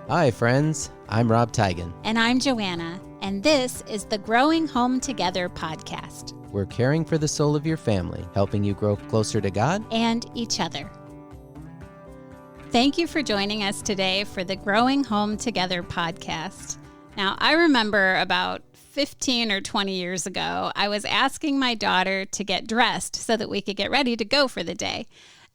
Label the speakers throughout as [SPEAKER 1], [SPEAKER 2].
[SPEAKER 1] Hi, friends. I'm Rob Tigan.
[SPEAKER 2] And I'm Joanna, and this is the Growing Home Together podcast.
[SPEAKER 1] We're caring for the soul of your family, helping you grow closer to God
[SPEAKER 2] and each other. Thank you for joining us today for the Growing Home Together podcast. Now, I remember about 15 or 20 years ago, I was asking my daughter to get dressed so that we could get ready to go for the day.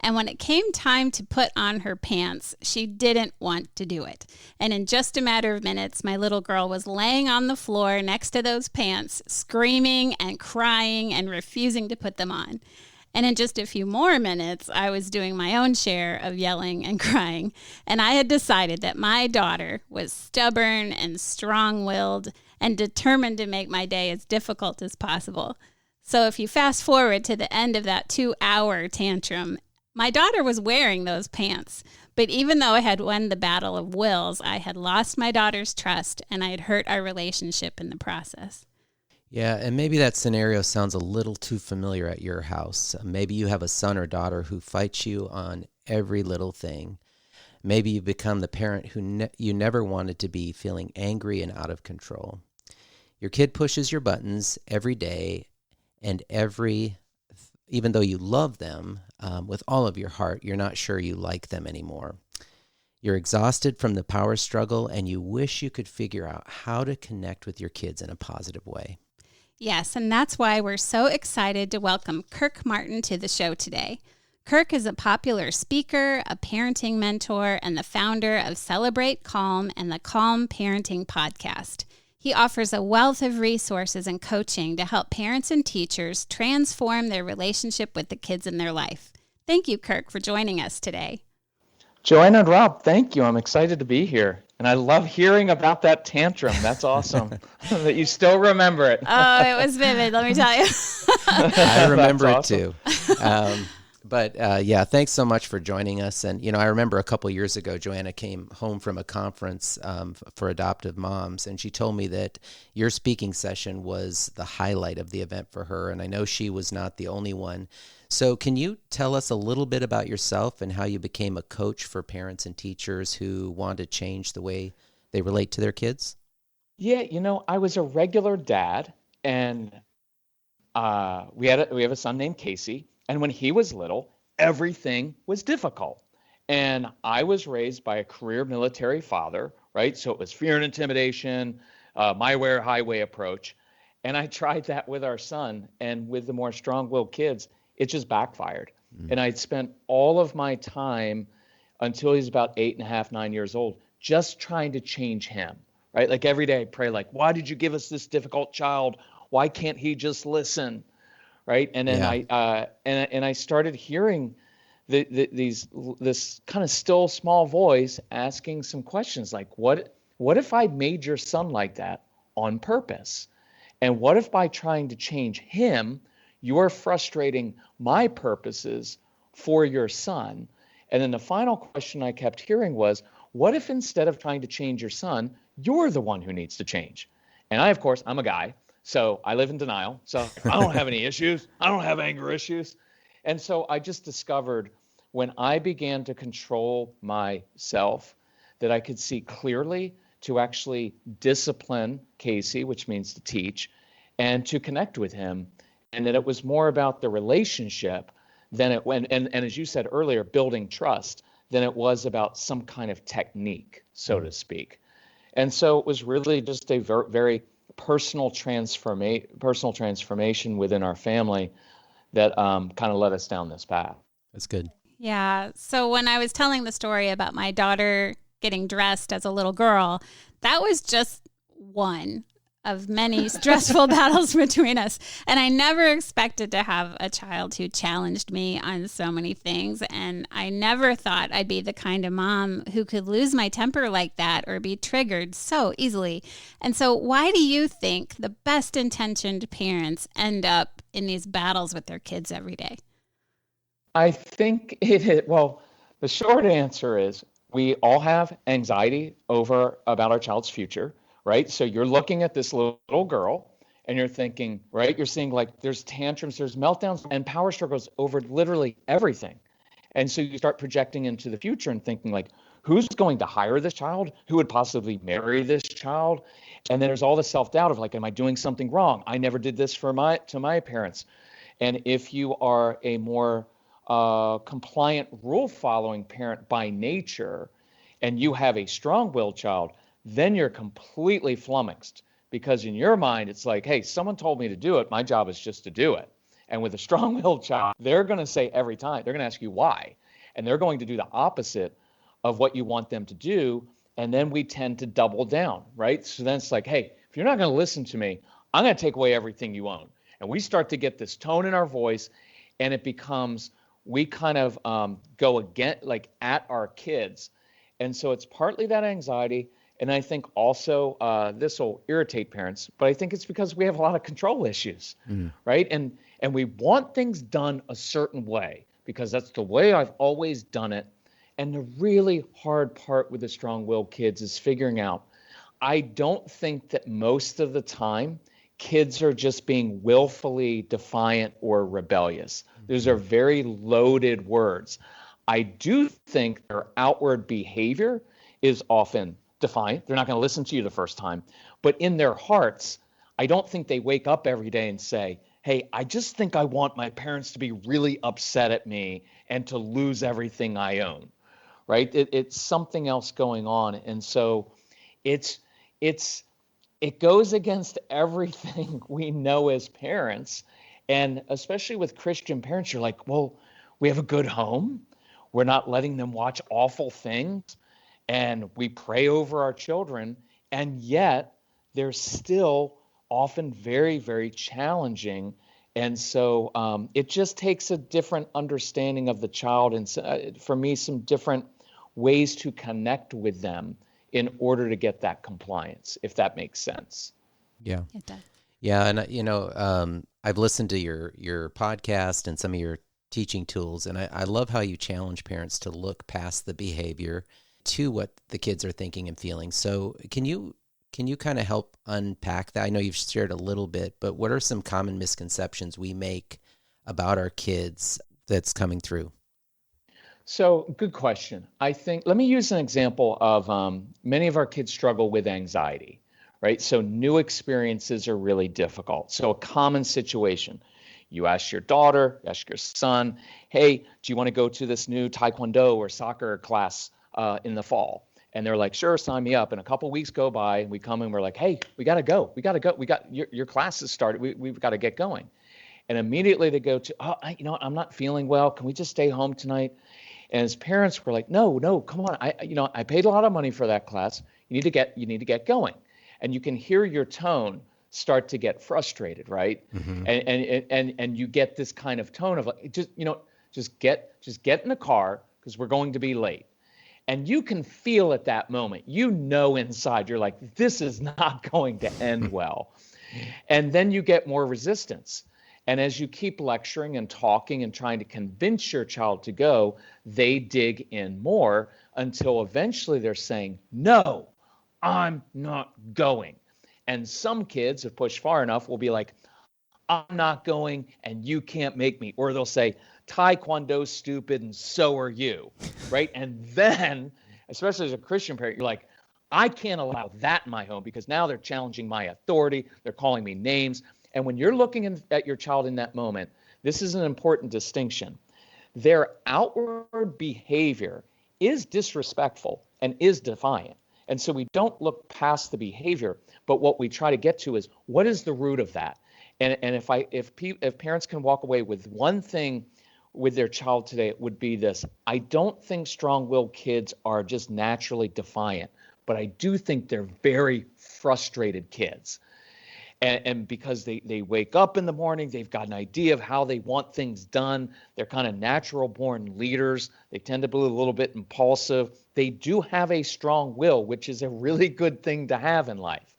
[SPEAKER 2] And when it came time to put on her pants, she didn't want to do it. And in just a matter of minutes, my little girl was laying on the floor next to those pants, screaming and crying and refusing to put them on. And in just a few more minutes, I was doing my own share of yelling and crying. And I had decided that my daughter was stubborn and strong-willed and determined to make my day as difficult as possible. So if you fast forward to the end of that 2-hour tantrum, my daughter was wearing those pants, but even though I had won the battle of wills, I had lost my daughter's trust and I had hurt our relationship in the process.
[SPEAKER 1] Yeah, and maybe that scenario sounds a little too familiar at your house. Maybe you have a son or daughter who fights you on every little thing. Maybe you become the parent who you never wanted to be, feeling angry and out of control. Your kid pushes your buttons every day, and even though you love them with all of your heart, you're not sure you like them anymore. You're exhausted from the power struggle, and you wish you could figure out how to connect with your kids in a positive way.
[SPEAKER 2] Yes, and that's why we're so excited to welcome Kirk Martin to the show today. Kirk is a popular speaker, a parenting mentor, and the founder of Celebrate Calm and the Calm Parenting podcast. He offers a wealth of resources and coaching to help parents and teachers transform their relationship with the kids in their life. Thank you, Kirk, for joining us today.
[SPEAKER 3] Joanna and Rob, thank you. I'm excited to be here. And I love hearing about that tantrum. That's awesome that you still remember it.
[SPEAKER 2] Oh, it was vivid, let me tell you.
[SPEAKER 1] I remember it too. But thanks so much for joining us. And, I remember a couple years ago, Joanna came home from a conference for adoptive moms, and she told me that your speaking session was the highlight of the event for her. And I know she was not the only one. So can you tell us a little bit about yourself and how you became a coach for parents and teachers who want to change the way they relate to their kids?
[SPEAKER 3] Yeah, I was a regular dad, and we have a son named Casey. And when he was little, everything was difficult. And I was raised by a career military father, right? So it was fear and intimidation, my way or highway approach. And I tried that with our son, and with the more strong-willed kids, it just backfired. And I'd spent all of my time until he's about 8.5, 9 years old, just trying to change him, right? Like every day I pray, like, why did you give us this difficult child? Why can't he just listen? Right. And then I started hearing this kind of still small voice asking some questions like, what if I made your son like that on purpose? And what if by trying to change him, you're frustrating my purposes for your son? And then the final question I kept hearing was, what if instead of trying to change your son, you're the one who needs to change? And I'm a guy. So I live in denial. So I don't have any issues. I don't have anger issues. And so I just discovered when I began to control myself that I could see clearly to actually discipline Casey, which means to teach, and to connect with him. And that it was more about the relationship than it went. And as you said earlier, building trust than it was about some kind of technique, so to speak. And so it was really just a very personal transformation within our family that kind of led us down this path.
[SPEAKER 1] That's good.
[SPEAKER 2] Yeah. So when I was telling the story about my daughter getting dressed as a little girl, that was just one of many stressful battles between us. And I never expected to have a child who challenged me on so many things. And I never thought I'd be the kind of mom who could lose my temper like that or be triggered so easily. And so why do you think the best intentioned parents end up in these battles with their kids every day?
[SPEAKER 3] I think the short answer is we all have anxiety about our child's future. Right? So you're looking at this little girl and you're thinking, right? You're seeing like there's tantrums, there's meltdowns and power struggles over literally everything. And so you start projecting into the future and thinking like, who's going to hire this child? Who would possibly marry this child? And then there's all the self-doubt of like, am I doing something wrong? I never did this to my parents. And if you are a more compliant, rule-following parent by nature, and you have a strong-willed child, then you're completely flummoxed, because in your mind, it's like, hey, someone told me to do it. My job is just to do it. And with a strong-willed child, they're going to say every time, they're going to ask you why. And they're going to do the opposite of what you want them to do. And then we tend to double down, right? So then it's like, hey, if you're not going to listen to me, I'm going to take away everything you own. And we start to get this tone in our voice, and it becomes, we kind of go again, like at our kids. And so it's partly that anxiety. And I think also this will irritate parents, but I think it's because we have a lot of control issues, right? And we want things done a certain way because that's the way I've always done it. And the really hard part with the strong-willed kids is figuring out, I don't think that most of the time kids are just being willfully defiant or rebellious. Those are very loaded words. I do think their outward behavior is often defiant. They're not going to listen to you the first time. But in their hearts, I don't think they wake up every day and say, hey, I just think I want my parents to be really upset at me and to lose everything I own, right? It's something else going on. And so it goes against everything we know as parents. And especially with Christian parents, you're like, well, we have a good home. We're not letting them watch awful things. And we pray over our children. And yet they're still often very, very challenging. And so it just takes a different understanding of the child. And for me, some different ways to connect with them in order to get that compliance, if that makes sense.
[SPEAKER 1] Yeah.
[SPEAKER 2] It does.
[SPEAKER 1] Yeah. And, I've listened to your podcast and some of your teaching tools, and I love how you challenge parents to look past the behavior to what the kids are thinking and feeling. So can you kind of help unpack that? I know you've shared a little bit, but what are some common misconceptions we make about our kids that's coming through?
[SPEAKER 3] So good question. I think, let me use an example of many of our kids struggle with anxiety, right? So new experiences are really difficult. So a common situation, you ask your daughter, you ask your son, hey, do you want to go to this new Taekwondo or soccer class in the fall? And they're like, sure, sign me up. And a couple of weeks go by and we come and we're like, hey, we got to go. We got your classes started. We've got to get going. And immediately they go to, I'm not feeling well. Can we just stay home tonight? And as parents, we're like, no, come on. I paid a lot of money for that class. You need to get going. And you can hear your tone start to get frustrated, right? Mm-hmm. And you get this kind of tone of like, just get in the car because we're going to be late. And you can feel at that moment, inside, you're like, this is not going to end well. And then you get more resistance. And as you keep lecturing and talking and trying to convince your child to go, they dig in more until eventually they're saying, no, I'm not going. And some kids, if pushed far enough, will be like, I'm not going and you can't make me. Or they'll say, Taekwondo's stupid and so are you, right? And then, especially as a Christian parent, you're like, I can't allow that in my home because now they're challenging my authority. They're calling me names. And when you're looking at your child in that moment, this is an important distinction. Their outward behavior is disrespectful and is defiant. And so we don't look past the behavior, but what we try to get to is what is the root of that? And if parents can walk away with one thing with their child today, it would be this. I don't think strong-willed kids are just naturally defiant, but I do think they're very frustrated kids. And because they wake up in the morning, they've got an idea of how they want things done. They're kind of natural born leaders. They tend to be a little bit impulsive. They do have a strong will, which is a really good thing to have in life,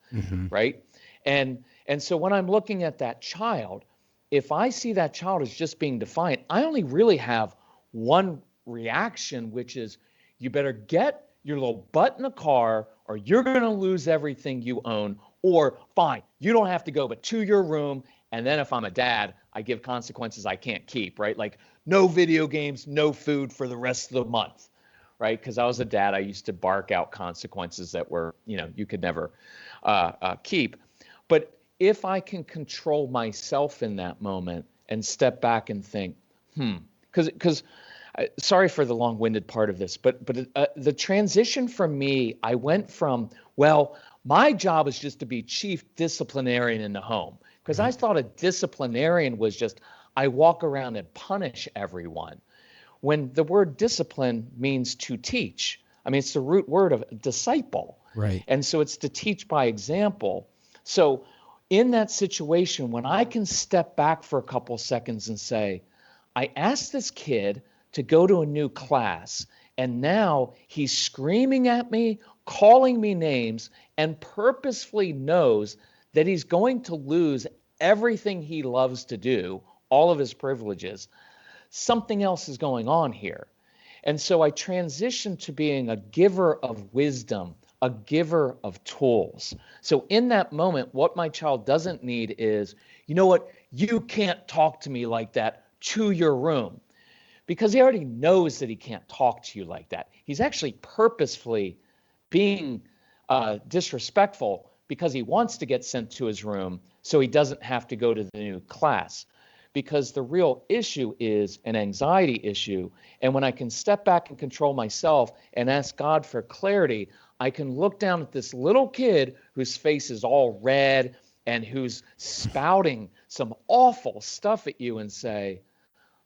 [SPEAKER 3] right? And so when I'm looking at that child, if I see that child as just being defiant, I only really have one reaction, which is you better get your little butt in the car or you're going to lose everything you own. Or fine, you don't have to go, but to your room. And then if I'm a dad, I give consequences I can't keep, right? Like no video games, no food for the rest of the month, right? Because I was a dad, I used to bark out consequences that were, you could never keep. But if I can control myself in that moment and step back and think, because sorry for the long-winded part of this, but the transition for me, I went from, well, my job is just to be chief disciplinarian in the home, because I thought a disciplinarian was just, I walk around and punish everyone. When the word discipline means to teach. I mean, it's the root word of disciple.
[SPEAKER 1] Right.
[SPEAKER 3] And so it's to teach by example. So in that situation, when I can step back for a couple seconds and say, I asked this kid to go to a new class, and now he's screaming at me, calling me names, and purposefully knows that he's going to lose everything he loves to do, all of his privileges. Something else is going on here. And so I transitioned to being a giver of wisdom, a giver of tools. So in that moment, what my child doesn't need is, you know what, you can't talk to me like that, to your room. Because he already knows that he can't talk to you like that. He's actually purposefully being disrespectful because he wants to get sent to his room so he doesn't have to go to the new class. Because the real issue is an anxiety issue. And when I can step back and control myself and ask God for clarity, I can look down at this little kid whose face is all red and who's spouting some awful stuff at you and say,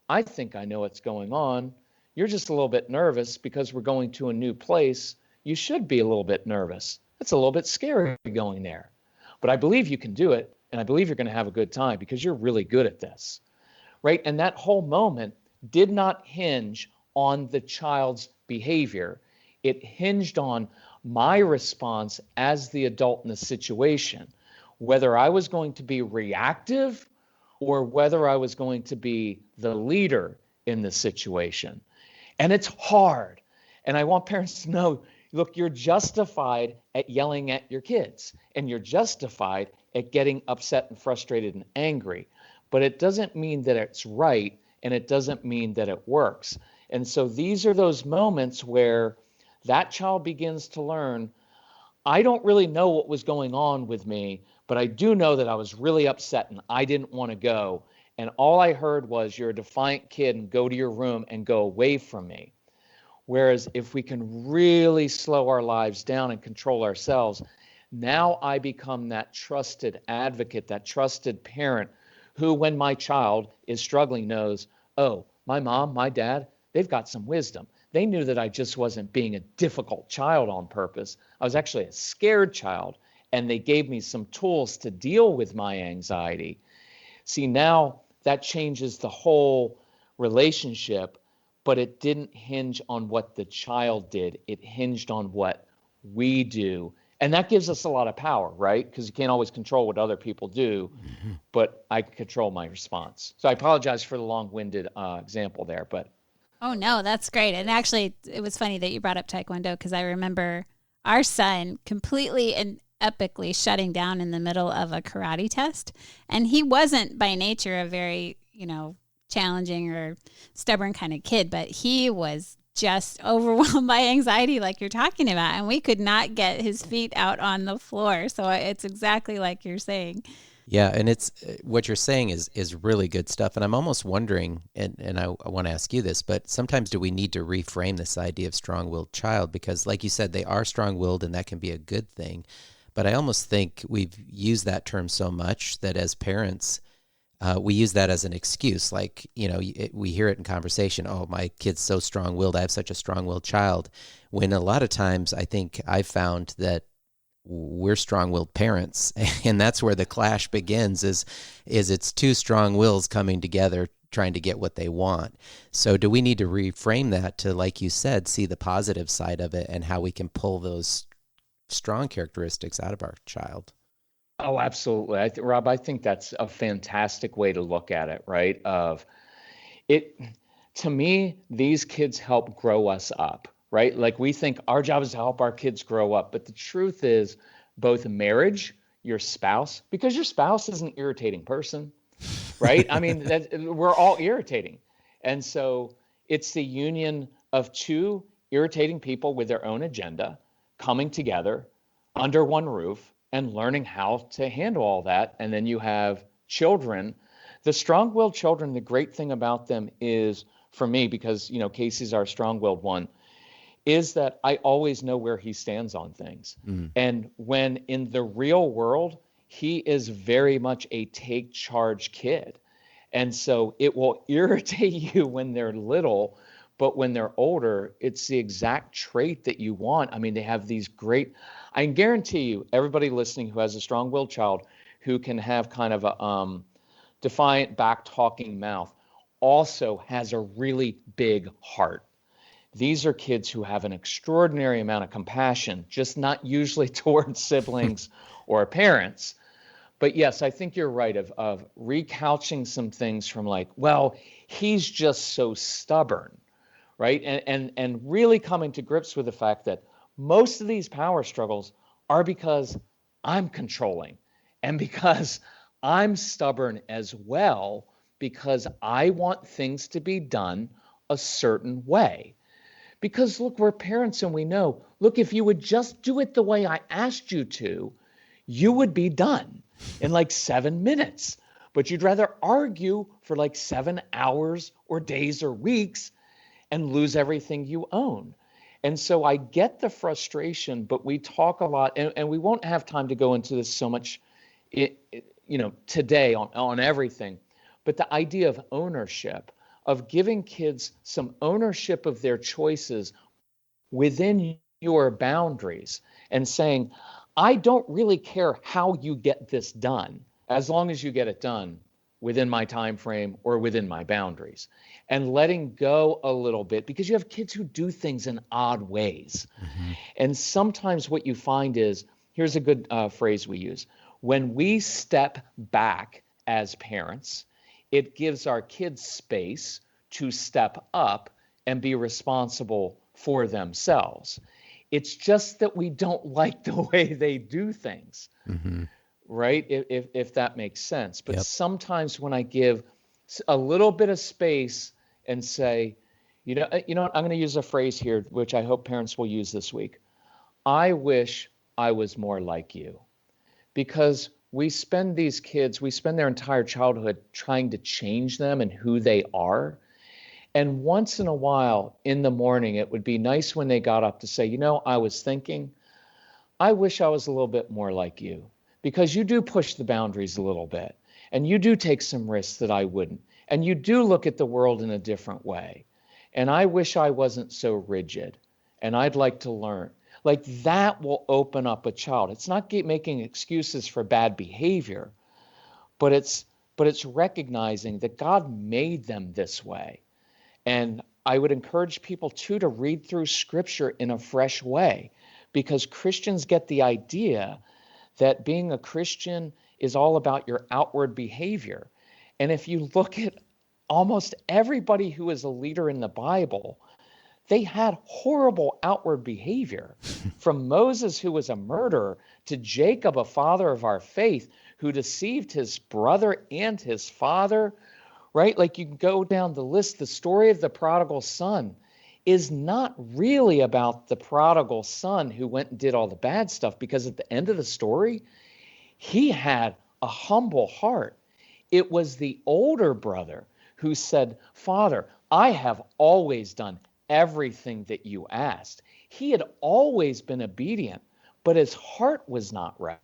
[SPEAKER 3] I think I know what's going on. You're just a little bit nervous because we're going to a new place. You should be a little bit nervous. It's a little bit scary going there. But I believe you can do it, and I believe you're going to have a good time because you're really good at this, right? And that whole moment did not hinge on the child's behavior. It hinged on my response as the adult in the situation, whether I was going to be reactive or whether I was going to be the leader in the situation. And it's hard. And I want parents to know, look, you're justified at yelling at your kids, and you're justified at getting upset and frustrated and angry. But it doesn't mean that it's right, and it doesn't mean that it works. And so these are those moments where that child begins to learn, I don't really know what was going on with me, but I do know that I was really upset and I didn't want to go. And all I heard was, you're a defiant kid and go to your room and go away from me. Whereas if we can really slow our lives down and control ourselves, now I become that trusted advocate, that trusted parent who, when my child is struggling, knows, oh, my mom, my dad, they've got some wisdom. They knew that I just wasn't being a difficult child on purpose. I was actually a scared child, and they gave me some tools to deal with my anxiety. See, now that changes the whole relationship, but it didn't hinge on what the child did. It hinged on what we do. And that gives us a lot of power, right? Because you can't always control what other people do, but I can control my response. So I apologize for the long-winded example there, but.
[SPEAKER 2] Oh, no, that's great. And actually, it was funny that you brought up Taekwondo, because I remember our son completely and epically shutting down in the middle of a karate test. And he wasn't by nature a very, challenging or stubborn kind of kid, but he was just overwhelmed by anxiety like you're talking about. And we could not get his feet out on the floor. So it's exactly like you're saying.
[SPEAKER 1] Yeah, and it's what you're saying is really good stuff. And I'm almost wondering, and I want to ask you this, but sometimes do we need to reframe this idea of strong-willed child? Because like you said, they are strong-willed, and that can be a good thing. But I almost think we've used that term so much that as parents, we use that as an excuse. Like, we hear it in conversation, oh, my kid's so strong-willed, I have such a strong-willed child. When a lot of times I think I've found that we're strong-willed parents, and that's where the clash begins, is it's two strong wills coming together trying to get what they want. So do we need to reframe that to, like you said, see the positive side of it and how we can pull those strong characteristics out of our child?
[SPEAKER 3] Oh, absolutely. Rob, I think that's a fantastic way to look at it, right? To me, these kids help grow us up. Right? Like, we think our job is to help our kids grow up. But the truth is, both marriage, your spouse, because your spouse is an irritating person, right? I mean, we're all irritating. And so it's the union of two irritating people with their own agenda, coming together under one roof and learning how to handle all that. And then you have children. The strong-willed children, the great thing about them is, for me, because, Casey's our strong-willed one, is that I always know where he stands on things. And when in the real world, he is very much a take charge kid. And so it will irritate you when they're little, but when they're older, it's the exact trait that you want. I mean, they have these great, I can guarantee you, everybody listening who has a strong-willed child who can have kind of a defiant, back-talking mouth also has a really big heart. These are kids who have an extraordinary amount of compassion, just not usually towards siblings or parents. But yes, I think you're right of recouching some things from like, well, he's just so stubborn, right? And really coming to grips with the fact that most of these power struggles are because I'm controlling and because I'm stubborn as well, because I want things to be done a certain way. Because look, we're parents and we know, look, if you would just do it the way I asked you to, you would be done in like 7 minutes. But you'd rather argue for like 7 hours or days or weeks and lose everything you own. And so I get the frustration, but we talk a lot, and we won't have time to go into this so much today on everything. But the idea of ownership, of giving kids some ownership of their choices within your boundaries and saying, I don't really care how you get this done, as long as you get it done within my time frame or within my boundaries, and letting go a little bit, because you have kids who do things in odd ways. And sometimes what you find is, here's a good phrase we use, when we step back as parents, it gives our kids space to step up and be responsible for themselves. It's just that we don't like the way they do things, right? If that makes sense. But sometimes when I give a little bit of space and say, you know what, I'm going to use a phrase here, which I hope parents will use this week. I wish I was more like you. Because we spend their entire childhood trying to change them and who they are. And once in a while in the morning, it would be nice when they got up to say, I was thinking, I wish I was a little bit more like you, because you do push the boundaries a little bit and you do take some risks that I wouldn't. And you do look at the world in a different way. And I wish I wasn't so rigid, and I'd like to learn. Like that will open up a child. It's not making excuses for bad behavior, but it's recognizing that God made them this way. And I would encourage people too to read through Scripture in a fresh way, because Christians get the idea that being a Christian is all about your outward behavior. And if you look at almost everybody who is a leader in the Bible, they had horrible outward behavior. From Moses, who was a murderer, to Jacob, a father of our faith, who deceived his brother and his father, right? Like you can go down the list. The story of the prodigal son is not really about the prodigal son who went and did all the bad stuff, because at the end of the story, he had a humble heart. It was the older brother who said, Father, I have always done everything that you asked. He had always been obedient, but his heart was not right.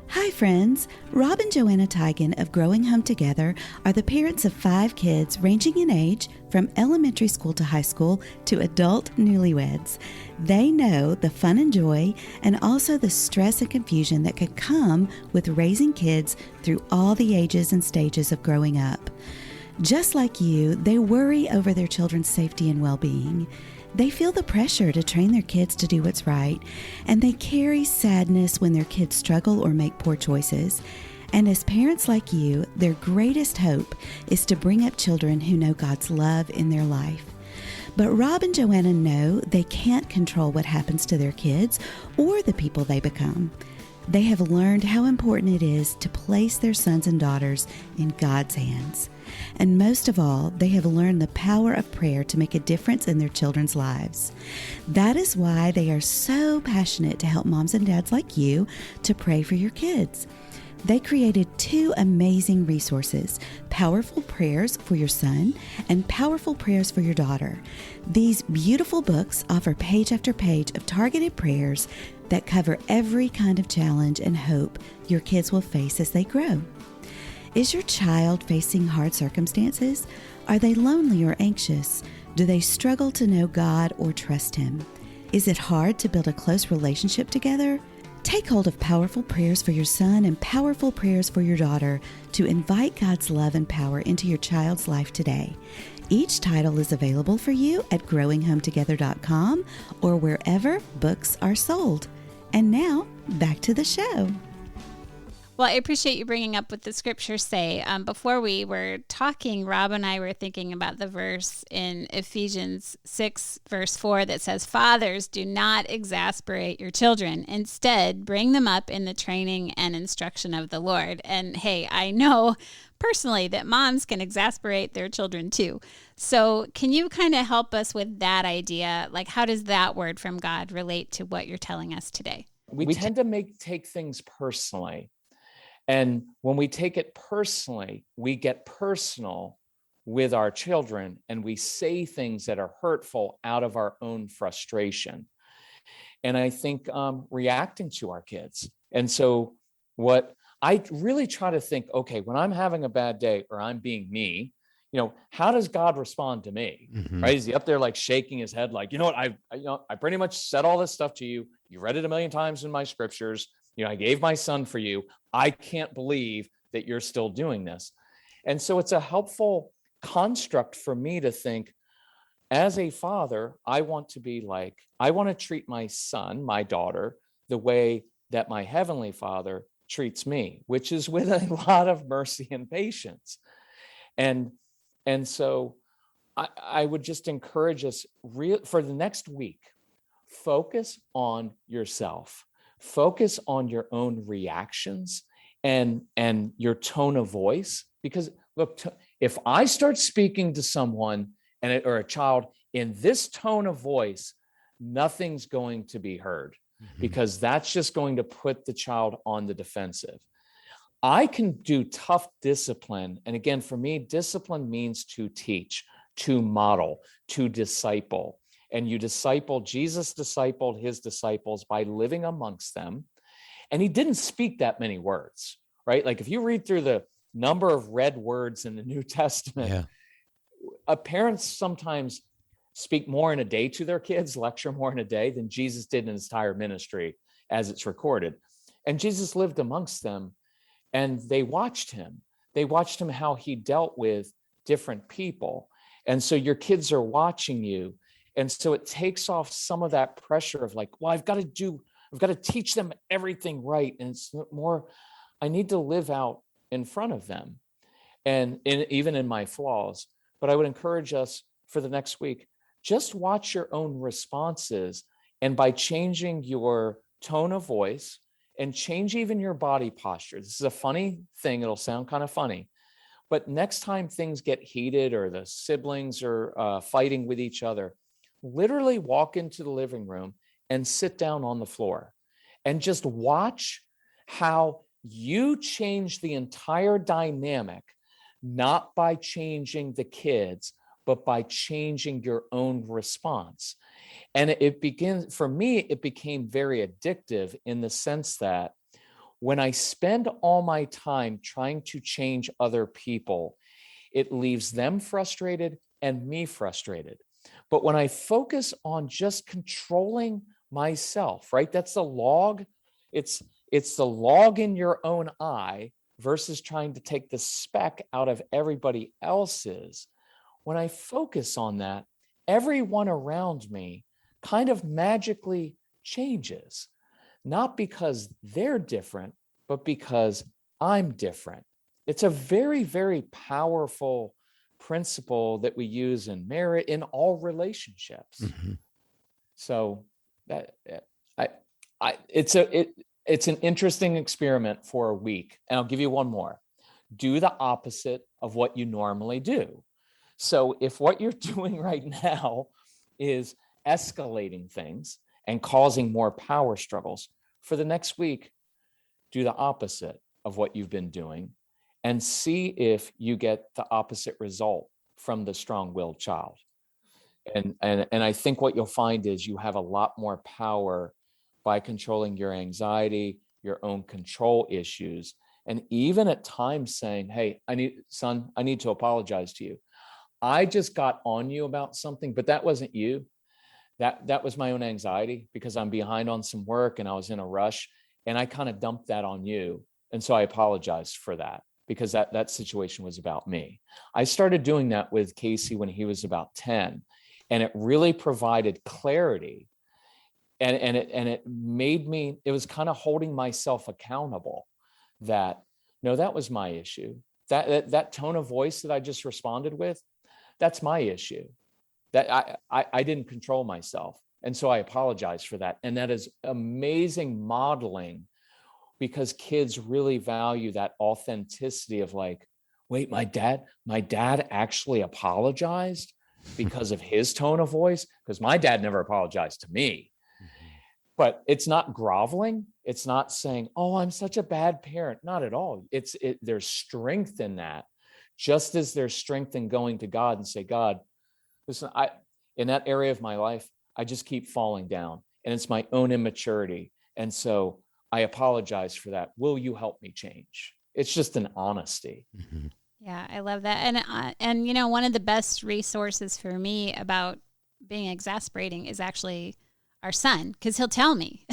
[SPEAKER 4] Hi friends, Rob and Joanna Tigan of Growing Home Together are the parents of 5 kids ranging in age from elementary school to high school to adult newlyweds. They know the fun and joy and also the stress and confusion that could come with raising kids through all the ages and stages of growing up. Just like you, they worry over their children's safety and well-being. They feel the pressure to train their kids to do what's right, and they carry sadness when their kids struggle or make poor choices. And as parents like you, their greatest hope is to bring up children who know God's love in their life. But Rob and Joanna know they can't control what happens to their kids or the people they become. They have learned how important it is to place their sons and daughters in God's hands. And most of all, they have learned the power of prayer to make a difference in their children's lives. That is why they are so passionate to help moms and dads like you to pray for your kids. They created 2 amazing resources, Powerful Prayers for Your Son and Powerful Prayers for Your Daughter. These beautiful books offer page after page of targeted prayers that cover every kind of challenge and hope your kids will face as they grow. Is your child facing hard circumstances? Are they lonely or anxious? Do they struggle to know God or trust Him? Is it hard to build a close relationship together? Take hold of Powerful Prayers for Your Son and Powerful Prayers for Your Daughter to invite God's love and power into your child's life today. Each title is available for you at growinghometogether.com or wherever books are sold. And now, back to the show.
[SPEAKER 2] Well, I appreciate you bringing up what the scriptures say. Before we were talking, Rob and I were thinking about the verse in Ephesians 6, verse 4 that says, "Fathers, do not exasperate your children. Instead, bring them up in the training and instruction of the Lord." And hey, I know personally that moms can exasperate their children too. So can you kind of help us with that idea? Like, how does that word from God relate to what you're telling us today?
[SPEAKER 3] We tend to take things personally. And when we take it personally, we get personal with our children and we say things that are hurtful out of our own frustration. And I think reacting to our kids. And so what I really try to think, okay, when I'm having a bad day or I'm being me, how does God respond to me?
[SPEAKER 1] Mm-hmm.
[SPEAKER 3] Right? Is he up there like shaking his head like, you know what, I pretty much said all this stuff to you. You read it a million times in my scriptures. I gave my son for you. I can't believe that you're still doing this. And so it's a helpful construct for me to think, as a father, I want to treat my son, my daughter, the way that my heavenly Father treats me, which is with a lot of mercy and patience. And so I would just encourage us for the next week, focus on yourself. Focus on your own reactions and your tone of voice. Because look, if I start speaking to someone or a child in this tone of voice, nothing's going to be heard, because that's just going to put the child on the defensive. I can do tough discipline. And again, for me, discipline means to teach, to model, to disciple. And Jesus discipled his disciples by living amongst them. And he didn't speak that many words, right? Like if you read through the number of read words in the New Testament, parents sometimes speak more in a day to their kids, lecture more in a day than Jesus did in his entire ministry as it's recorded. And Jesus lived amongst them and they watched him. They watched him how he dealt with different people. And so your kids are watching you. And so it takes off some of that pressure of like, well, I've got to teach them everything right. And it's more, I need to live out in front of them and even in my flaws. But I would encourage us for the next week, just watch your own responses. And by changing your tone of voice and change even your body posture. This is a funny thing. It'll sound kind of funny. But next time things get heated or the siblings are fighting with each other, literally walk into the living room and sit down on the floor and just watch how you change the entire dynamic, not by changing the kids, but by changing your own response. And for me, it became very addictive in the sense that when I spend all my time trying to change other people, it leaves them frustrated and me frustrated. But when I focus on just controlling myself, right? That's the log. It's the log in your own eye versus trying to take the speck out of everybody else's. When I focus on that, everyone around me kind of magically changes, not because they're different, but because I'm different. It's a very, very powerful principle that we use in marriage, in all relationships. So that It's an interesting experiment for a week. And I'll give you one more. Do the opposite of what you normally do. So if what you're doing right now is escalating things and causing more power struggles, for the next week, do the opposite of what you've been doing and see if you get the opposite result from the strong-willed child. And I think what you'll find is you have a lot more power by controlling your anxiety, your own control issues, and even at times saying, hey, I need to apologize to you. I just got on you about something, but that wasn't you. That was my own anxiety because I'm behind on some work and I was in a rush, and I kind of dumped that on you. And so I apologized for that because that situation was about me. I started doing that with Casey when he was about 10, and it really provided clarity. And it made me, it was kind of holding myself accountable that, no, that was my issue. That tone of voice that I just responded with, that's my issue. That I didn't control myself. And so I apologize for that. And that is amazing modeling, because kids really value that authenticity of like, wait, my dad actually apologized because of his tone of voice, because my dad never apologized to me. But it's not groveling. It's not saying, oh, I'm such a bad parent. Not at all. There's strength in that, just as there's strength in going to God and say, God, listen, in that area of my life, I just keep falling down, and it's my own immaturity. And so I apologize for that. Will you help me change? It's just an honesty.
[SPEAKER 1] Mm-hmm.
[SPEAKER 2] Yeah, I love that. And you know, one of the best resources for me about being exasperating is actually our son, because he'll tell me.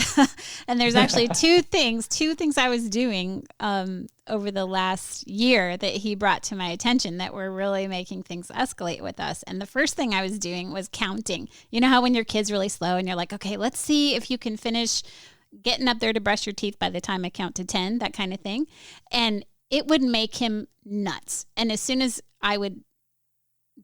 [SPEAKER 2] And there's actually two things I was doing over the last year that he brought to my attention that were really making things escalate with us. And the first thing I was doing was counting. You know how when your kid's really slow and you're like, okay, let's see if you can finish getting up there to brush your teeth by the time I count to 10, that kind of thing. And it would make him nuts. And as soon as I would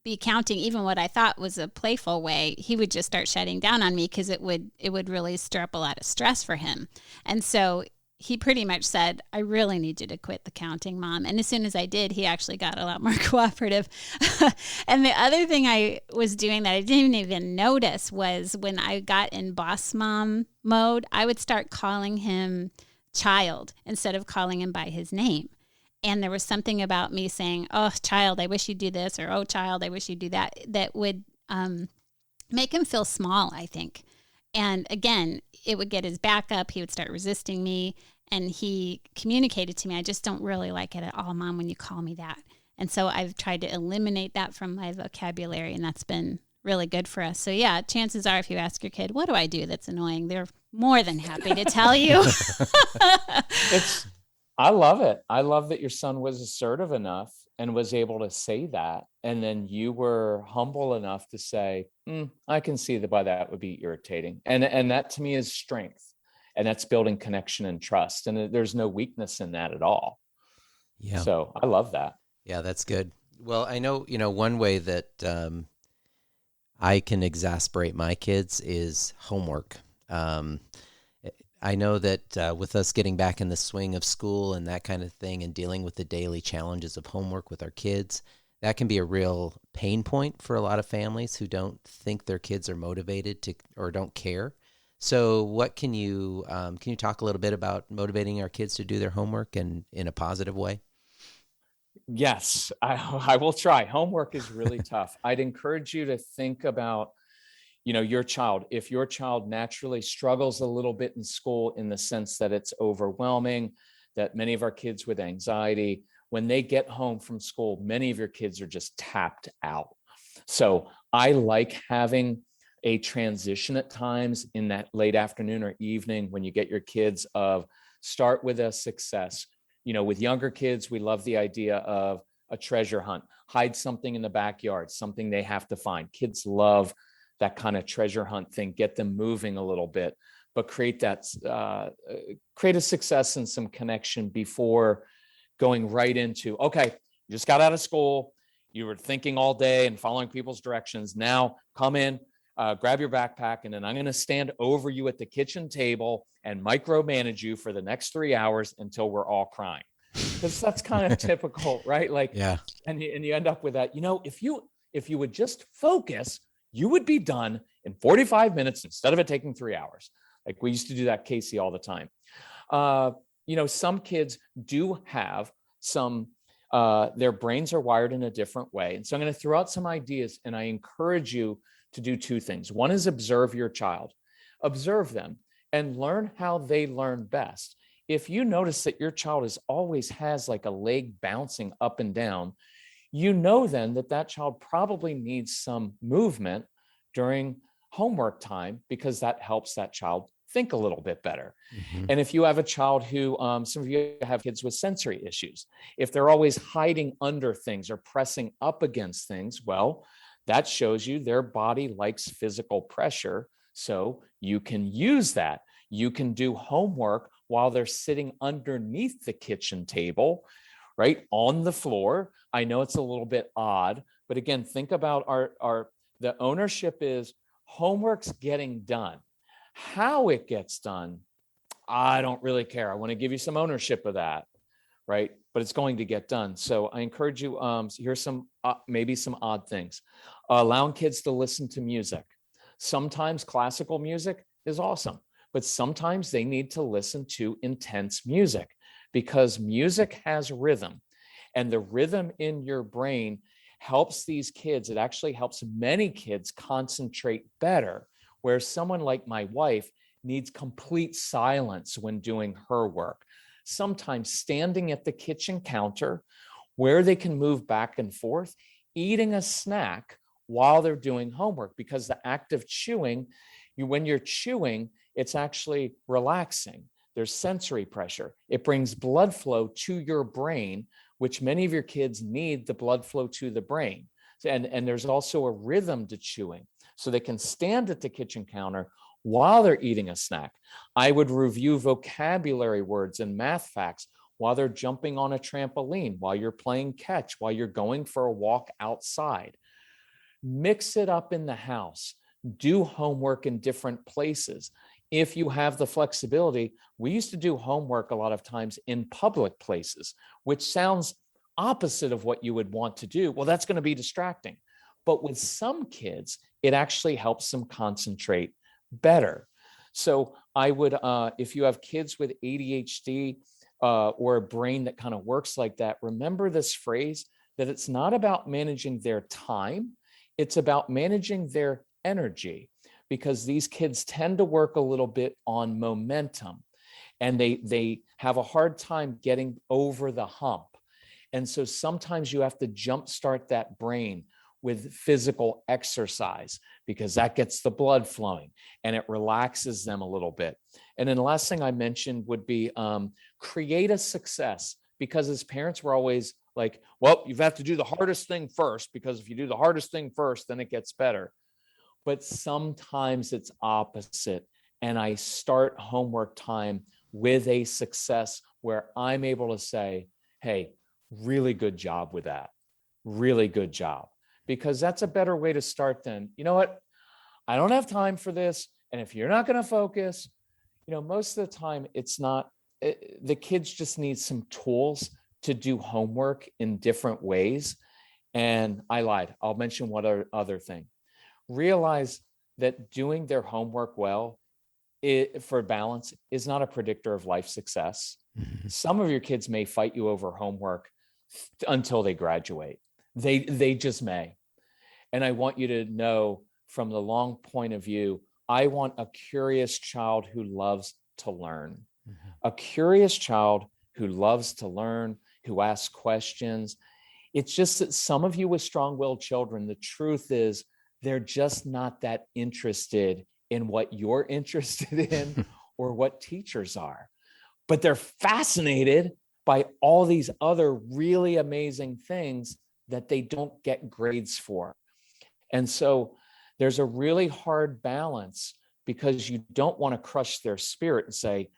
[SPEAKER 2] be counting even what I thought was a playful way, he would just start shutting down on me, because it would really stir up a lot of stress for him. And so he pretty much said, I really need you to quit the counting, Mom. And as soon as I did, he actually got a lot more cooperative. And the other thing I was doing that I didn't even notice was when I got in boss mom mode, I would start calling him child instead of calling him by his name. And there was something about me saying, oh, child, I wish you'd do this, or, oh, child, I wish you'd do that, that would make him feel small, I think. And again, it would get his back up. He would start resisting me. And he communicated to me, I just don't really like it at all, Mom, when you call me that. And so I've tried to eliminate that from my vocabulary, and that's been really good for us. So yeah, chances are if you ask your kid, what do I do that's annoying? They're more than happy to tell you.
[SPEAKER 3] I love it. I love that your son was assertive enough and was able to say that. And then you were humble enough to say, I can see why that would be irritating. And that to me is strength. And that's building connection and trust. And there's no weakness in that at all.
[SPEAKER 1] Yeah.
[SPEAKER 3] So I love that.
[SPEAKER 1] Yeah, that's good. Well, I know, one way that I can exasperate my kids is homework. I know that with us getting back in the swing of school and that kind of thing, and dealing with the daily challenges of homework with our kids, that can be a real pain point for a lot of families who don't think their kids are motivated to, or don't care. So what can you talk a little bit about motivating our kids to do their homework and in a positive way?
[SPEAKER 3] Yes, I will try. Homework is really tough. I'd encourage you to think about, your child. If your child naturally struggles a little bit in school in the sense that it's overwhelming, that many of our kids with anxiety, when they get home from school, many of your kids are just tapped out. So I like having a transition at times in that late afternoon or evening when you get your kids of start with a success. With younger kids, we love the idea of a treasure hunt, hide something in the backyard, something they have to find. Kids love that kind of treasure hunt thing, get them moving a little bit, but create a success and some connection before going right into, okay, you just got out of school. You were thinking all day and following people's directions. Now come in, grab your backpack, and then I'm going to stand over you at the kitchen table and micromanage you for the next 3 hours until we're all crying. Because that's kind of typical, right? Like,
[SPEAKER 1] Yeah.
[SPEAKER 3] and you end up with that, if you would just focus, you would be done in 45 minutes instead of it taking 3 hours. Like we used to do that, Casey, all the time. Some kids do have their brains are wired in a different way. And so I'm going to throw out some ideas, and I encourage you to do two things. One is observe your child, observe them and learn how they learn best. If you notice that your child always has like a leg bouncing up and down, then that child probably needs some movement during homework time, because that helps that child think a little bit better. Mm-hmm. And if you have a child who, some of you have kids with sensory issues, if they're always hiding under things or pressing up against things, well, that shows you their body likes physical pressure. So you can use that. You can do homework while they're sitting underneath the kitchen table, right on the floor. I know it's a little bit odd, but again, think about the ownership is homework's getting done. How it gets done, I don't really care. I want to give you some ownership of that, right? But it's going to get done. So I encourage you, here's some, maybe some odd things. Allowing kids to listen to music. Sometimes classical music is awesome, but sometimes they need to listen to intense music, because music has rhythm, and the rhythm in your brain helps these kids. It actually helps many kids concentrate better, where someone like my wife needs complete silence when doing her work. Sometimes standing at the kitchen counter where they can move back and forth, eating a snack while they're doing homework, because the act of chewing, when you're chewing, it's actually relaxing. There's sensory pressure. It brings blood flow to your brain, which many of your kids need the blood flow to the brain. And there's also a rhythm to chewing. So they can stand at the kitchen counter while they're eating a snack. I would review vocabulary words and math facts while they're jumping on a trampoline, while you're playing catch, while you're going for a walk outside. Mix it up in the house. Do homework in different places. If you have the flexibility, we used to do homework a lot of times in public places, which sounds opposite of what you would want to do. Well, that's going to be distracting. But with some kids, it actually helps them concentrate better. So I would, if you have kids with ADHD or a brain that kind of works like that, remember this phrase that it's not about managing their time, it's about managing their energy, because these kids tend to work a little bit on momentum, and they have a hard time getting over the hump. And so sometimes you have to jumpstart that brain with physical exercise, because that gets the blood flowing and it relaxes them a little bit. And then the last thing I mentioned would be create a success, because as parents, we're always like, well, you have to do the hardest thing first, because if you do the hardest thing first, then it gets better. But sometimes it's opposite. And I start homework time with a success where I'm able to say, hey, really good job with that. Really good job. Because that's a better way to start than, you know what, I don't have time for this. And if you're not going to focus, most of the time the kids just need some tools to do homework in different ways. And I lied. I'll mention one other thing. Realize that doing their homework well for balance is not a predictor of life success. Mm-hmm. Some of your kids may fight you over homework until they graduate. They just may. And I want you to know, from the long point of view, I want a curious child who loves to learn. Mm-hmm. A curious child who loves to learn, who asks questions. It's just that some of you with strong-willed children, the truth is they're just not that interested in what you're interested in or what teachers are. But they're fascinated by all these other really amazing things that they don't get grades for. And so there's a really hard balance, because you don't want to crush their spirit and say,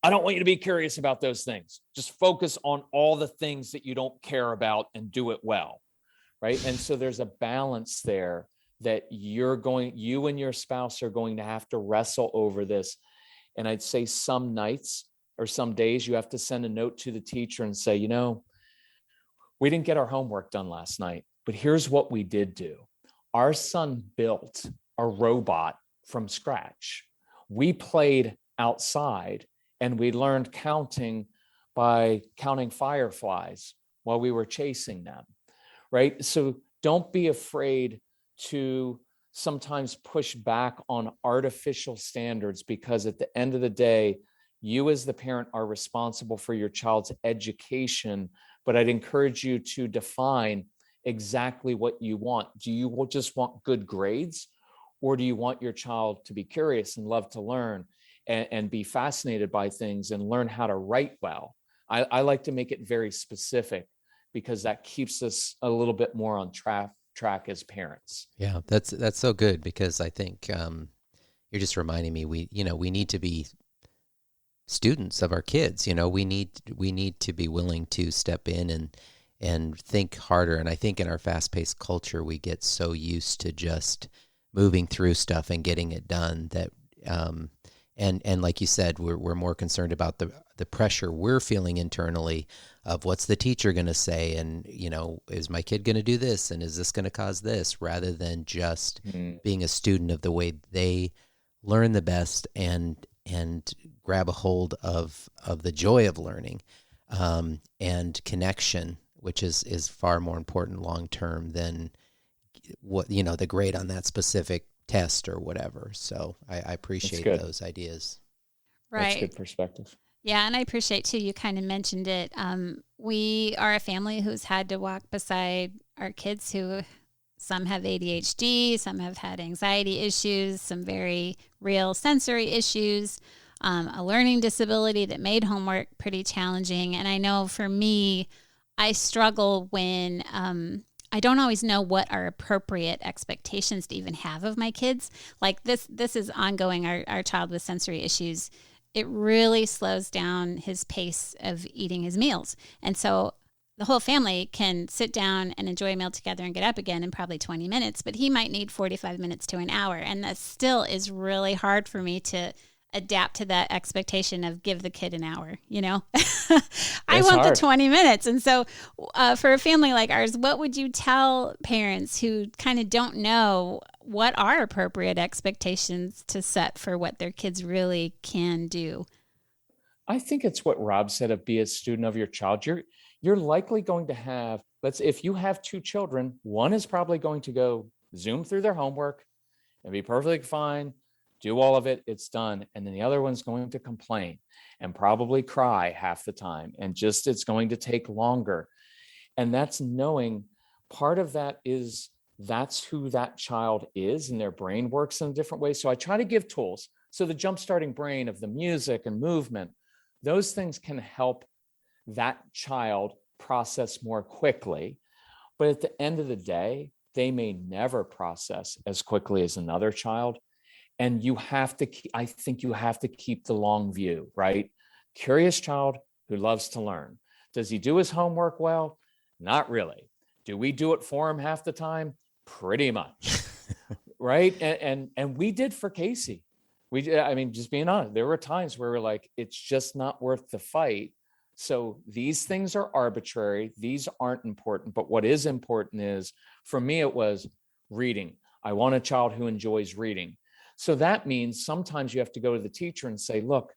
[SPEAKER 3] I don't want you to be curious about those things. Just focus on all the things that you don't care about and do it well, right? And so there's a balance there that you and your spouse are going to have to wrestle over this. And I'd say some nights or some days you have to send a note to the teacher and say, we didn't get our homework done last night, but here's what we did do. Our son built a robot from scratch. We played outside and we learned counting by counting fireflies while we were chasing them, right? So don't be afraid to sometimes push back on artificial standards, because at the end of the day, you as the parent are responsible for your child's education. But I'd encourage you to define exactly what you want. Do you just want good grades, or do you want your child to be curious and love to learn and be fascinated by things and learn how to write well? I like to make it very specific, because that keeps us a little bit more on track as parents.
[SPEAKER 1] Yeah, that's so good, because I think you're just reminding me, we need to be students of our kids. We need to be willing to step in and think harder. And I think in our fast-paced culture, we get so used to just moving through stuff and getting it done that and like you said, we're more concerned about the pressure we're feeling internally of what's the teacher going to say, and is my kid going to do this, and is this going to cause this, rather than just being a student of the way they learn the best and grab a hold of the joy of learning and connection, which is far more important long term than what the grade on that specific test or whatever. So I appreciate those ideas.
[SPEAKER 2] Right.
[SPEAKER 3] That's good perspective.
[SPEAKER 2] Yeah, and I appreciate too, you kind of mentioned it. We are a family who's had to walk beside our kids who, some have ADHD, some have had anxiety issues, some very real sensory issues, a learning disability that made homework pretty challenging. And I know for me, I struggle when I don't always know what are appropriate expectations to even have of my kids. Like this is ongoing. Our child with sensory issues, it really slows down his pace of eating his meals. And so the whole family can sit down and enjoy a meal together and get up again in probably 20 minutes, but he might need 45 minutes to an hour. And that still is really hard for me to adapt to that expectation of give the kid an hour, I want the 20 minutes. And so for a family like ours, what would you tell parents who kind of don't know what are appropriate expectations to set for what their kids really can do?
[SPEAKER 3] I think it's what Rob said of be a student of your child. You're likely going to have, if you have two children, one is probably going to go zoom through their homework and be perfectly fine, do all of it, it's done. And then the other one's going to complain and probably cry half the time. And just, it's going to take longer. And that's knowing part of that is that's who that child is, and their brain works in a different way. So I try to give tools. So the jump-starting brain of the music and movement, those things can help that child process more quickly. But at the end of the day, they may never process as quickly as another child. And I think you have to keep the long view, right? Curious child who loves to learn. Does he do his homework well? Not really. Do we do it for him half the time? Pretty much, right? And we did for Casey. Just being honest, there were times where we're like, it's just not worth the fight. So these things are arbitrary. These aren't important. But what is important is, for me, it was reading. I want a child who enjoys reading. So that means sometimes you have to go to the teacher and say, look,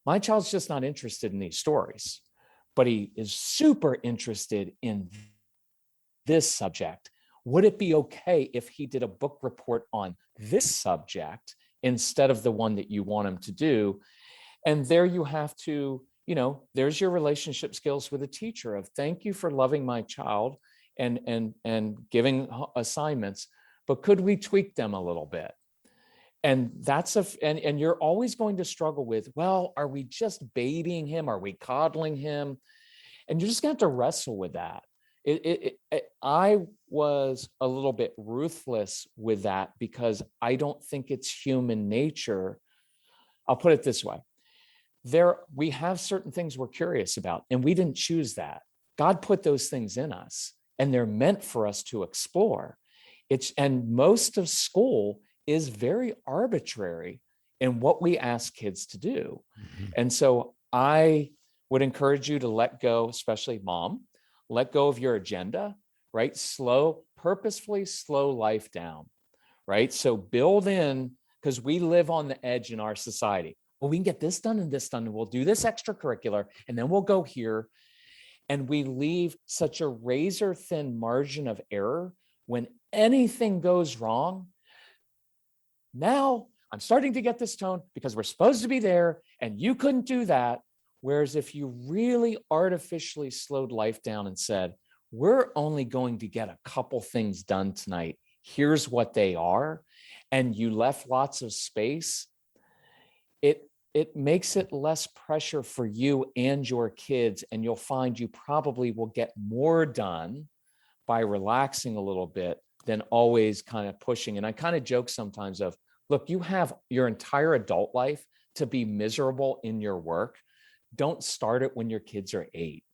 [SPEAKER 3] my child's just not interested in these stories, but he is super interested in this subject. Would it be okay if he did a book report on this subject instead of the one that you want him to do? And there you have to, there's your relationship skills with a teacher of, thank you for loving my child and giving assignments, but could we tweak them a little bit? And that's and you're always going to struggle with, well, are we just babying him? Are we coddling him? And you're just going to have to wrestle with that. I was a little bit ruthless with that because I don't think it's human nature. I'll put it this way. We have certain things we're curious about, and we didn't choose that. God put those things in us, and they're meant for us to explore. And most of school is very arbitrary in what we ask kids to do. Mm-hmm. And so I would encourage you to let go, especially mom, let go of your agenda, right? Purposefully slow life down, right? So build in, because we live on the edge in our society. Well, we can get this done and this done, and we'll do this extracurricular, and then we'll go here. And we leave such a razor thin margin of error when anything goes wrong. Now I'm starting to get this tone because we're supposed to be there and you couldn't do that. Whereas if you really artificially slowed life down and said, we're only going to get a couple things done tonight, here's what they are, and you left lots of space, it makes it less pressure for you and your kids, and you'll find you probably will get more done by relaxing a little bit than always kind of pushing. And I kind of joke sometimes of, look, you have your entire adult life to be miserable in your work. Don't start it when your kids are 8,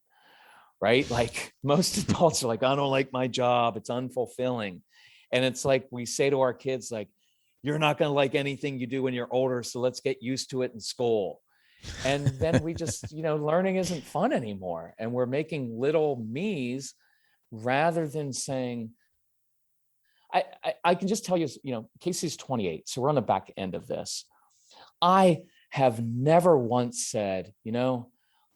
[SPEAKER 3] right? Like most adults are like, I don't like my job, it's unfulfilling. And it's like we say to our kids, like, you're not going to like anything you do when you're older, so let's get used to it in school. And then we just, learning isn't fun anymore. And we're making little me's rather than saying, I can just tell you, Casey's 28, so we're on the back end of this. I have never once said,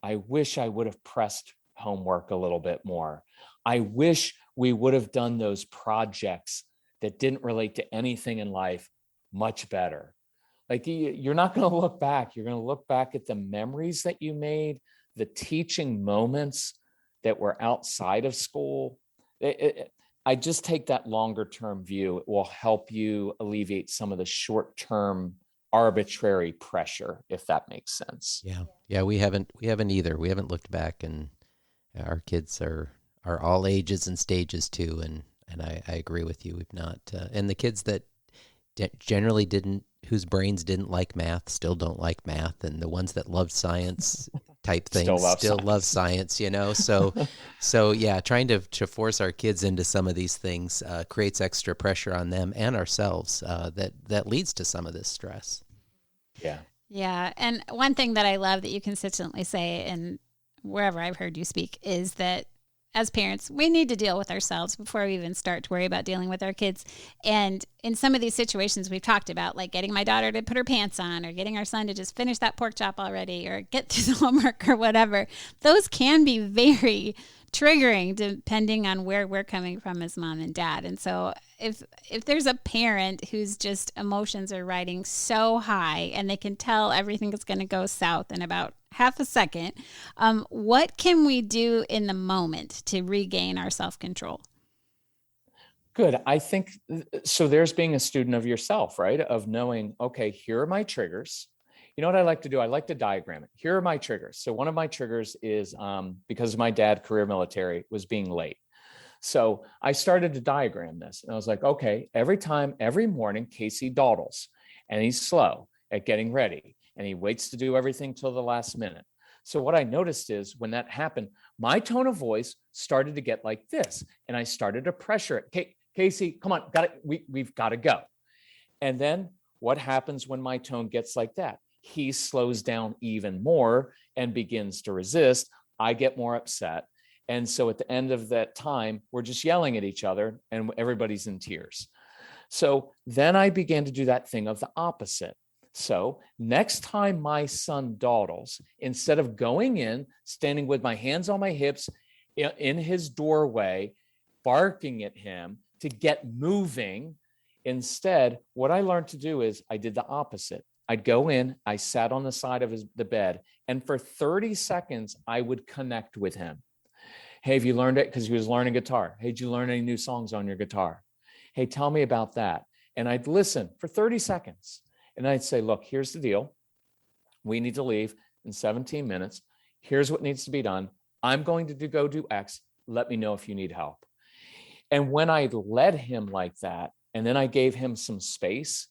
[SPEAKER 3] I wish I would have pressed homework a little bit more. I wish we would have done those projects that didn't relate to anything in life much better. Like you're not going to look back. You're going to look back at the memories that you made, the teaching moments that were outside of school. I just take that longer term view. It will help you alleviate some of the short term arbitrary pressure, if that makes sense.
[SPEAKER 1] Yeah. We haven't either. We haven't looked back, and our kids are all ages and stages too. And I agree with you. We've not, and the kids that generally whose brains didn't like math still don't like math, and the ones that loved science type things still love science, so yeah, trying to force our kids into some of these things creates extra pressure on them and ourselves that leads to some of this stress.
[SPEAKER 2] Yeah. And one thing that I love that you consistently say, and wherever I've heard you speak, is that as parents, we need to deal with ourselves before we even start to worry about dealing with our kids. And in some of these situations we've talked about, like getting my daughter to put her pants on, or getting our son to just finish that pork chop already, or get through the homework or whatever, those can be very triggering depending on where we're coming from as mom and dad. And so if there's a parent whose just emotions are riding so high and they can tell everything is going to go south in about half a second, what can we do in the moment to regain our self-control?
[SPEAKER 3] Good. I think so. There's being a student of yourself, right? Of knowing, okay, here are my triggers. You know what I like to do? I like to diagram it. Here are my triggers. So one of my triggers is because my dad, career military, was being late. So I started to diagram this, and I was like, okay, every morning, Casey dawdles, and he's slow at getting ready, and he waits to do everything till the last minute. So what I noticed is when that happened, my tone of voice started to get like this, and I started to pressure it. Casey, come on, we've got to go. And then what happens when my tone gets like that? He slows down even more and begins to resist. I get more upset. And so at the end of that time, we're just yelling at each other and everybody's in tears. So then I began to do that thing of the opposite. So next time my son dawdles, instead of going in, standing with my hands on my hips in his doorway, barking at him to get moving, instead, what I learned to do is I did the opposite. I'd go in, I sat on the side of the bed, and for 30 seconds, I would connect with him. Hey, have you learned it? Because he was learning guitar. Hey, did you learn any new songs on your guitar? Hey, tell me about that. And I'd listen for 30 seconds. And I'd say, look, here's the deal. We need to leave in 17 minutes. Here's what needs to be done. I'm going to go do X. Let me know if you need help. And when I led him like that, and then I gave him some space,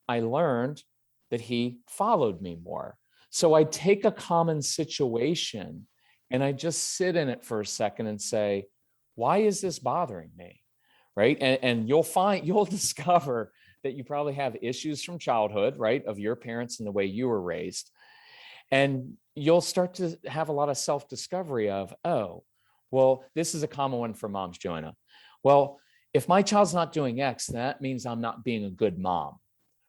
[SPEAKER 3] I learned that he followed me more. So I take a common situation and I just sit in it for a second and say, why is this bothering me? right? And you'll discover that you probably have issues from childhood, right, of your parents and the way you were raised. And you'll start to have a lot of self-discovery of, oh, well, this is a common one for moms, Joanna. Well, if my child's not doing X, that means I'm not being a good mom,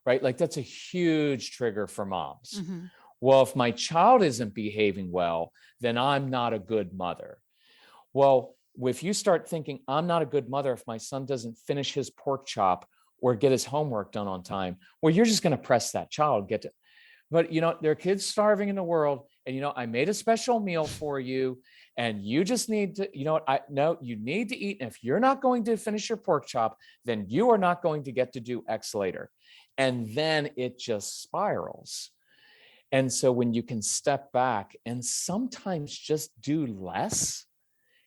[SPEAKER 3] right? Like that's a huge trigger for moms.
[SPEAKER 2] Mm-hmm.
[SPEAKER 3] Well, if my child isn't behaving well, then I'm not a good mother. Well, if you start thinking, I'm not a good mother if my son doesn't finish his pork chop or get his homework done on time, well, you're just going to press that child, but there are kids starving in the world. And, I made a special meal for you and you just need to, you need to eat. And if you're not going to finish your pork chop, then you are not going to get to do X later. And then it just spirals. And so when you can step back and sometimes just do less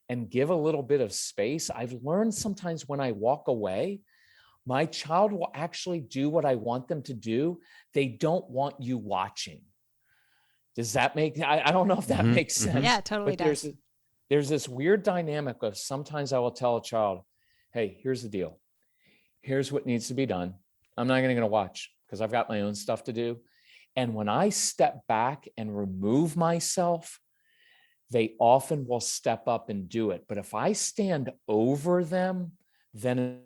[SPEAKER 3] and give a little bit of space, I've learned sometimes when I walk away, my child will actually do what I want them to do. They don't want you watching. Does that I don't know if that makes sense.
[SPEAKER 2] Yeah, totally
[SPEAKER 3] but
[SPEAKER 2] does.
[SPEAKER 3] There's this weird dynamic of sometimes I will tell a child, hey, here's the deal. Here's what needs to be done. I'm not going to watch because I've got my own stuff to do. And when I step back and remove myself, they often will step up and do it. But if I stand over them, then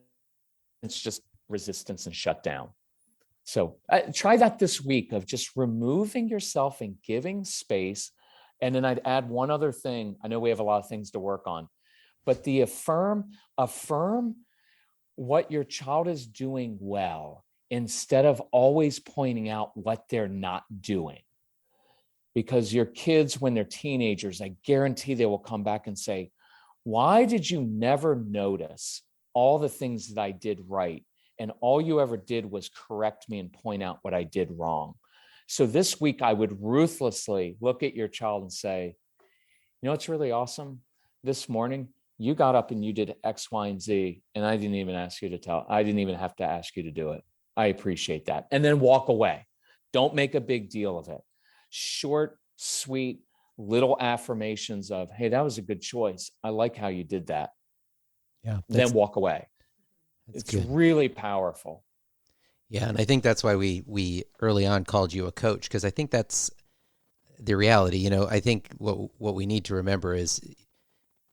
[SPEAKER 3] it's just resistance and shutdown. So try that this week of just removing yourself and giving space. And then I'd add one other thing. I know we have a lot of things to work on, but the affirm what your child is doing well instead of always pointing out what they're not doing. Because your kids, when they're teenagers, I guarantee they will come back and say, why did you never notice all the things that I did right? And all you ever did was correct me and point out what I did wrong. So this week, I would ruthlessly look at your child and say, it's really awesome. This morning, you got up and you did X, Y, and Z, and I didn't even have to ask you to do it. I appreciate that. And then walk away. Don't make a big deal of it. Short, sweet, little affirmations of, hey, that was a good choice. I like how you did that.
[SPEAKER 1] Yeah.
[SPEAKER 3] Then walk away. It's good. Really powerful.
[SPEAKER 1] Yeah. And I think that's why we early on called you a coach, because I think that's the reality. I think what we need to remember is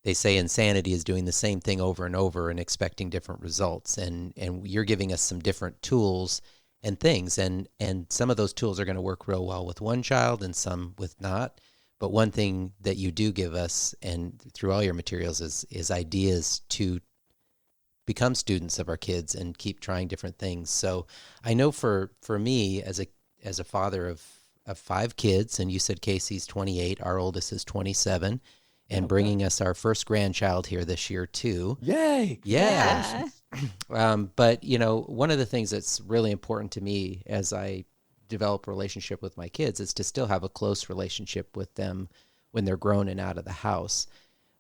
[SPEAKER 1] they say insanity is doing the same thing over and over and expecting different results. And you're giving us some different tools and things. And some of those tools are going to work real well with one child and some with not. But one thing that you do give us and through all your materials is ideas to become students of our kids and keep trying different things. So I know for me as a father of 5 kids, and you said Casey's 28, our oldest is 27, and bringing us our first grandchild here this year too.
[SPEAKER 3] Yay!
[SPEAKER 1] Yeah. But one of the things that's really important to me as I develop a relationship with my kids is to still have a close relationship with them when they're grown and out of the house.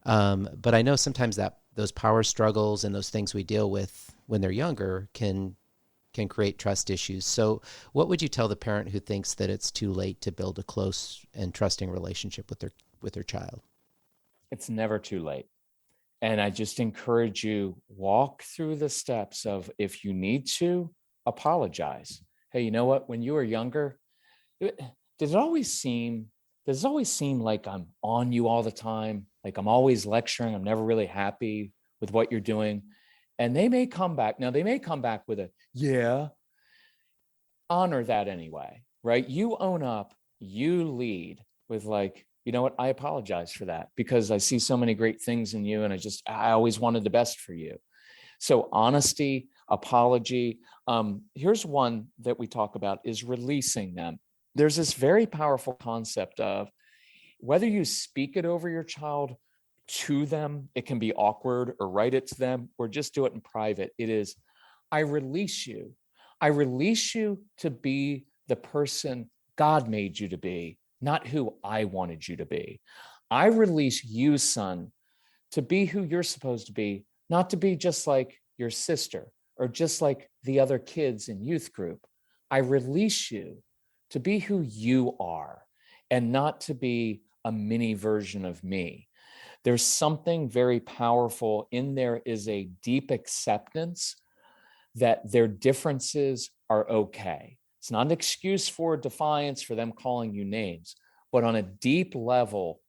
[SPEAKER 1] But I know sometimes that those power struggles and those things we deal with when they're younger can create trust issues. So what would you tell the parent who thinks that it's too late to build a close and trusting relationship with their child?
[SPEAKER 3] It's never too late. And I just encourage you, walk through the steps of, if you need to, apologize. Hey, you know what? When you were younger, does it always seem like I'm on you all the time? Like I'm always lecturing. I'm never really happy with what you're doing. And they may come back. Now, they may come back with yeah, honor that anyway, right? You own up, you lead with you know what? I apologize for that because I see so many great things in you. And I always wanted the best for you. So honesty, apology. Here's one that we talk about is releasing them. There's this very powerful concept of whether you speak it over your child to them, it can be awkward, or write it to them, or just do it in private. It is, I release you. I release you to be the person God made you to be, not who I wanted you to be. I release you, son, to be who you're supposed to be, not to be just like your sister or just like the other kids in youth group. I release you to be who you are and not to be a mini version of me. there's something very powerful in there, is a deep acceptance that their differences are okay. It's not an excuse for defiance, for them calling you names, but on a deep level,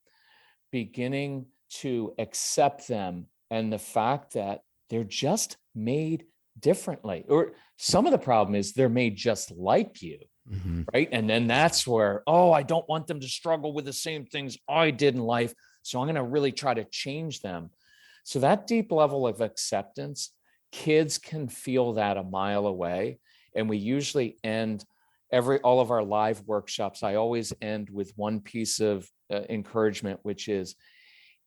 [SPEAKER 3] beginning to accept them and the fact that they're just made differently. Or some of the problem is they're made just like you, right? And then that's where, oh, I don't want them to struggle with the same things I did in life, so I'm going to really try to change them. So that deep level of acceptance, kids can feel that a mile away. And we usually end all of our live workshops, I always end with one piece of encouragement, which is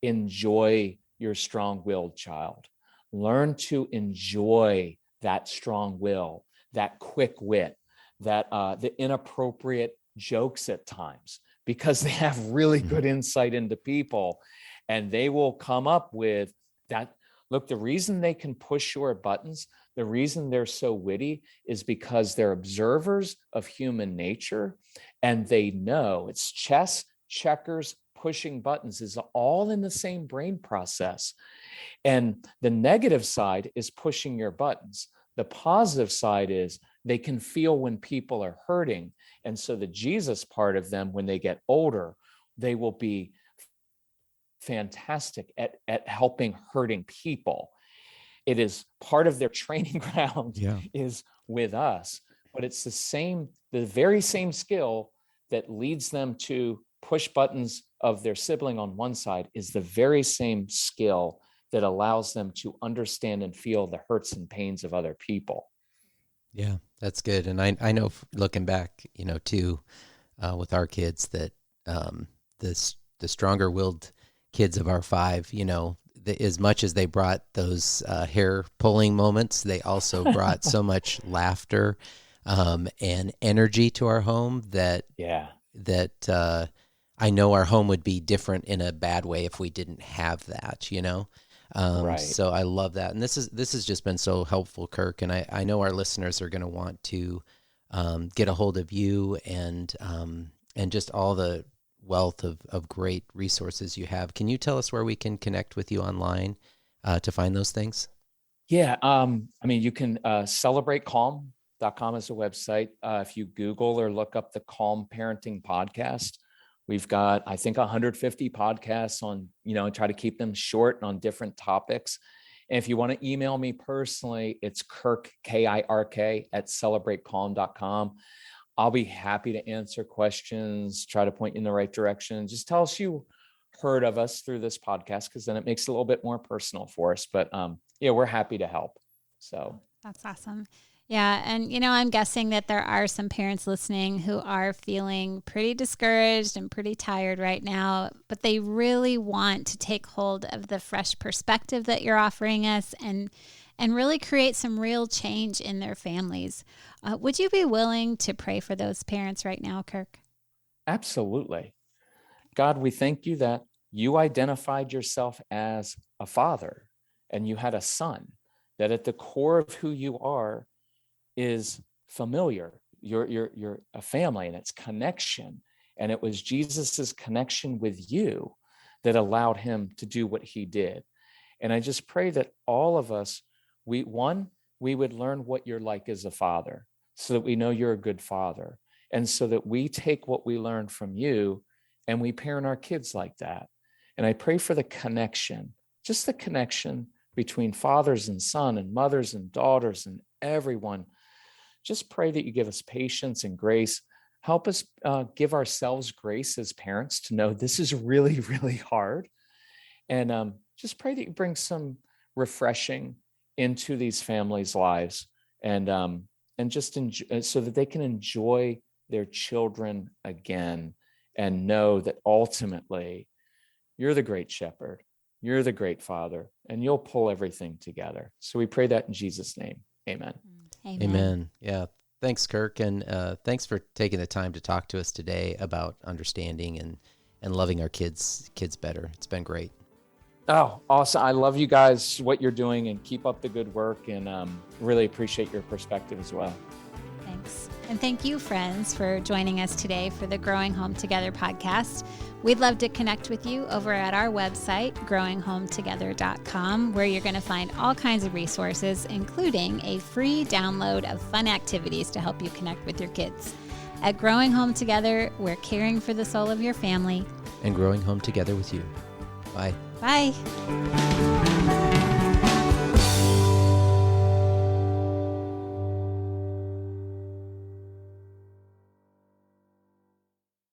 [SPEAKER 3] enjoy your strong-willed child. Learn to enjoy that strong will, that quick wit, that the inappropriate jokes at times, because they have really good insight into people, and they will come up with that. Look, the reason they can push your buttons, the reason they're so witty, is because they're observers of human nature, and they know it's chess, checkers, pushing buttons is all in the same brain process. And the negative side is pushing your buttons. The positive side is they can feel when people are hurting. And so the Jesus part of them, when they get older, they will be fantastic at helping hurting people. It is part of their training ground is with us, but it's the very same skill that leads them to push buttons of their sibling on one side is the very same skill that allows them to understand and feel the hurts and pains of other people.
[SPEAKER 1] Yeah, that's good. And I know looking back, too, with our kids that the stronger willed kids of our five, as much as they brought those hair pulling moments, they also brought so much laughter and energy to our home that I know our home would be different in a bad way if we didn't have that, Right. So I love that. And this has just been so helpful, Kirk. And I know our listeners are going to want to get a hold of you and just all the wealth of great resources you have. Can you tell us where we can connect with you online to find those things?
[SPEAKER 3] Yeah. You can celebratecalm.com is a website. If you Google or look up the Calm Parenting Podcast, we've got, I think, 150 podcasts on, try to keep them short and on different topics. And if you want to email me personally, it's Kirk, K-I-R-K, @celebratecalm.com. I'll be happy to answer questions, try to point you in the right direction. Just tell us you heard of us through this podcast, because then it makes it a little bit more personal for us. But we're happy to help. So
[SPEAKER 2] that's awesome. Yeah. And, I'm guessing that there are some parents listening who are feeling pretty discouraged and pretty tired right now, but they really want to take hold of the fresh perspective that you're offering us and really create some real change in their families. Would you be willing to pray for those parents right now, Kirk?
[SPEAKER 3] Absolutely. God, we thank you that you identified yourself as a father and you had a son, that at the core of who you are is familiar. You're a family, and it's connection. And it was Jesus's connection with you that allowed him to do what he did. And I just pray that all of us, we would learn what you're like as a father, so that we know you're a good father. And so that we take what we learned from you and we parent our kids like that. And I pray for the connection, just the connection between fathers and son and mothers and daughters and everyone. Just pray that you give us patience and grace. Help us give ourselves grace as parents to know this is really, really hard. And just pray that you bring some refreshing into these families' lives, and just enjoy, so that they can enjoy their children again and know that ultimately you're the great shepherd, you're the great father, and you'll pull everything together. So we pray that in Jesus' name. Amen.
[SPEAKER 1] Amen. Yeah. Thanks, Kirk. And thanks for taking the time to talk to us today about understanding and loving our kids better. It's been great.
[SPEAKER 3] Oh, awesome. I love you guys, what you're doing, and keep up the good work, and really appreciate your perspective as well.
[SPEAKER 2] Thanks. And thank you, friends, for joining us today for the Growing Home Together podcast. We'd love to connect with you over at our website, growinghometogether.com, where you're going to find all kinds of resources, including a free download of fun activities to help you connect with your kids. At Growing Home Together, we're caring for the soul of your family
[SPEAKER 1] and growing home together with you. Bye.
[SPEAKER 2] Bye.